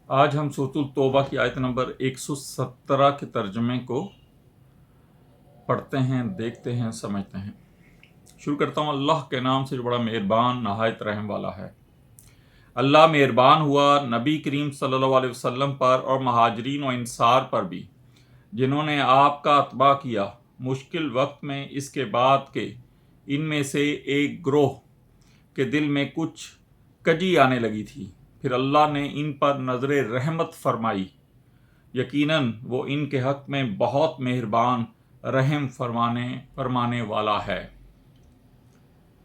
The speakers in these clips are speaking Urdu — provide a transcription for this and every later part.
آج ہم سورۃ التوبہ کی آیت نمبر 117 کے ترجمے کو پڑھتے ہیں، دیکھتے ہیں، سمجھتے ہیں۔ شروع کرتا ہوں اللہ کے نام سے جو بڑا مہربان نہایت رحم والا ہے۔ اللہ مہربان ہوا نبی کریم صلی اللہ علیہ وسلم پر اور مہاجرین و انصار پر بھی، جنہوں نے آپ کا اتباع کیا مشکل وقت میں، اس کے بعد کہ ان میں سے ایک گروہ کے دل میں کچھ کجی آنے لگی تھی، پھر اللہ نے ان پر نظر رحمت فرمائی، یقیناً وہ ان کے حق میں بہت مہربان رحم فرمانے والا ہے۔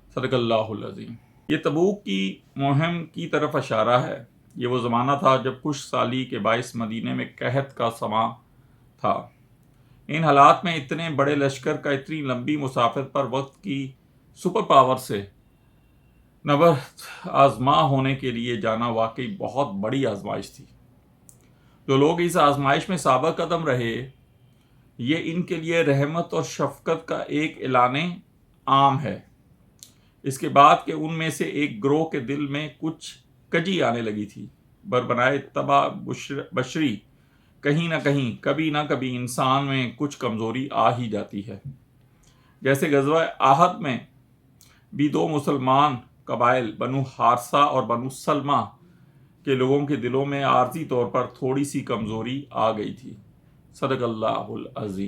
صدق اللہ العظیم۔ یہ تبوک کی مہم کی طرف اشارہ ہے۔ یہ وہ زمانہ تھا جب خشک سالی کے باعث مدینے میں قحط کا سماں تھا۔ ان حالات میں اتنے بڑے لشکر کا اتنی لمبی مسافت پر وقت کی سپر پاور سے نبرد آزما ہونے کے لیے جانا واقعی بہت بڑی آزمائش تھی۔ جو لوگ اس آزمائش میں ثابت قدم رہے، یہ ان کے لیے رحمت اور شفقت کا ایک اعلان عام ہے۔ اس کے بعد کہ ان میں سے ایک گروہ کے دل میں کچھ کجی آنے لگی تھی۔ بربنائے طبع بشری کہیں نہ کہیں، کبھی نہ کبھی انسان میں کچھ کمزوری آ ہی جاتی ہے۔ جیسے غزوہ احد میں بھی دو مسلمان قبائل بنو حارثہ اور بنو سلمہ کے لوگوں کے دلوں میں عارضی طور پر تھوڑی سی کمزوری آ گئی تھی۔ صدق اللہ العظیم۔